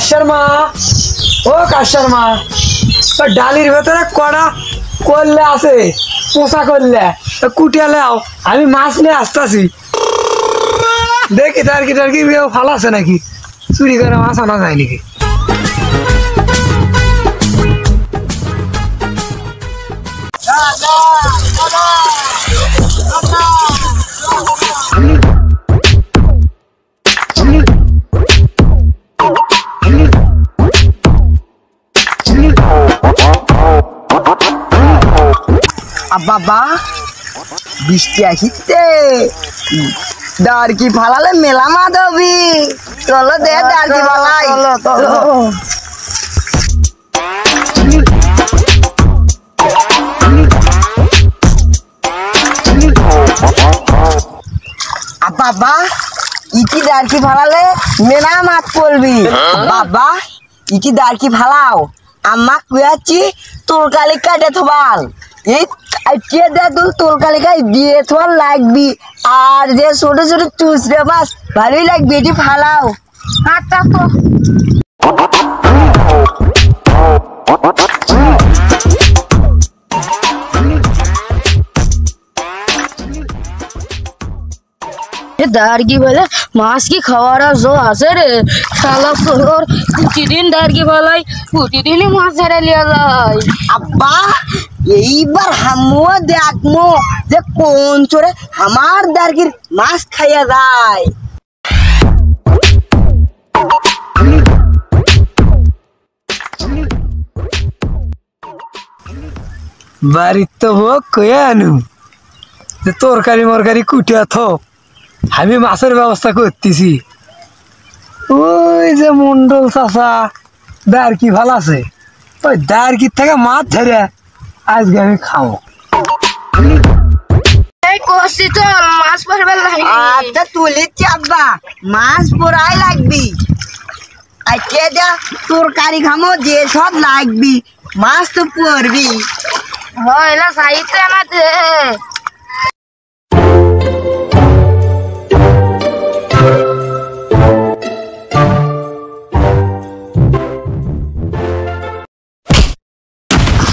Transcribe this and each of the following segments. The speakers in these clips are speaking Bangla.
কাশের মা, ও কাশের মা, ডালির ভেতরে কড়া করলে আছে, পোষা করলে কুটিয়া লাও, আমি মাছ নিয়ে আসতেছি। দেখি টার্কি টার্কি ভালো আছে নাকি, চুরি করে মাছ আনা যায় নাকি। বাবা বৃষ্টি আসিতে দাঁড়কি ফালালে মেলা মাধবী, চলো দে দাঁড়কি ফালাই। বাবা ইকি দাঁড়কি ফালালে মেলা মাছ পড়বি। বাবা ইকি দাঁড়কি ফালাও, আম্মা কুয়াচ্ছি তরকারি কাটে থবাল, এই কাটিয়ে দে তুই তরকারি কাই দিয়ে থোয়ার লাগবি, আর যে ছোট ছোট চুচড়ে মাছ ভালোই লাগবে, এটি ফালাও। আচ্ছা তো दारगी वाले मांस की खवारा जो आसे रे साला सोर प्रतिदिन दारगी वाला प्रतिदिन ही मांस धरे लिया जाए। अब्बा এইবার হামুও দেখমো যে কোন চোরে আমার দারগির মাছ খাইয়া যায়। বাড়ির তো হোক কয়ে আনু যে তরকারি মরকারি কুটিয়া থ, আমি মাছের ব্যবস্থা করতেছি। ওই যে মন্ডল চাষা দারকি ভালো আছে, ওই দারকির থেকে মাছ ধরে আজকে আমি খাবো। कोसी तो मांस पर बेला है। আচ্ছা তুলিচ্ছি আব্বা, মাছ পোড়াই লাগবি, আজকে যা তরকারি খামো যে সব লাগবি, মাছ তো পড়বি। हाँ इला साहित्य ना दे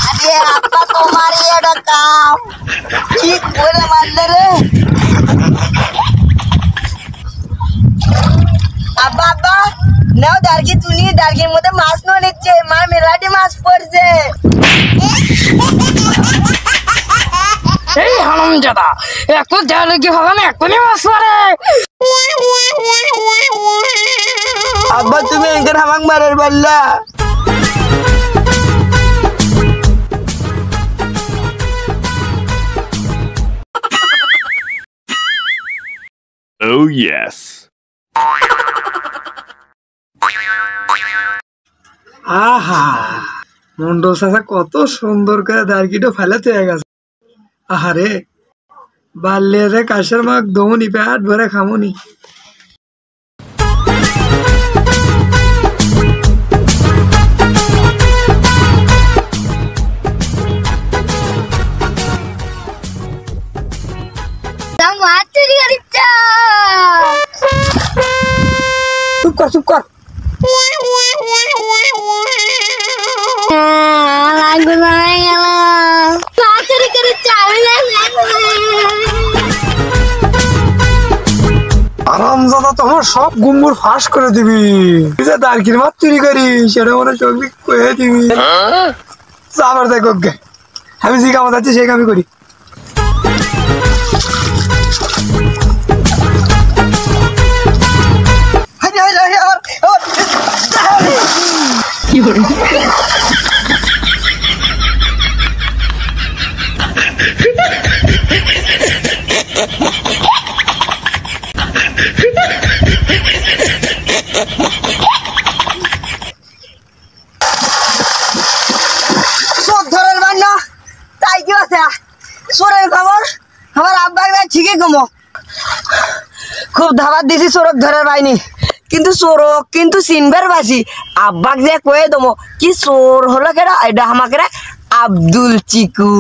আরে আব্বা তোমার এটা কাম ঠিক করে মারলে রে। আব্বা আব্বা নাও দারকি তুলি, দারকির মধ্যে মাছ নো নিচ্ছে, মার মেলাটি মাছ পড়ছে। এই হারামজাদা একটু জালে কি হবে না, এখনই মাছ মারে। আব্বা তুমি এঙ্কার হামাক মারার বললা। Oh yes. আহা মন্ডল চাষা কত সুন্দর করে দারকিটা ফেলাতে হয়ে গেছে। আহারে বাল্যে রে কাশের মাক দমনি পেট ভরে খামনি। माछ चोरी करिচ্ছা চুপ কর চুপ কর। লাগবে না গেল মাছ চুরি করিচ্ছা আরামজাদা তোমার সব গুম্বুর ফাঁস করে দিবি, তুই যে দারকির মাছ চুরি করি সেটা মনে চোখবি কয়ে দিবি। আবার দেখ আমি যে কামে যাচ্ছি সেই কামই করি। সব ধরের বান্না তাই কি আছে সোরের খবর, আমার আব্বা ঠিকই কমো খুব ধাবার দিছি সোরক ধরার পাইনি, কিন্তু সোরক কিন্তু চিনবার বাসি। আব্বাক যে কয়ে দমো কি সোর হলো কেডা, এটা আমাকে আব্দুল চিকু।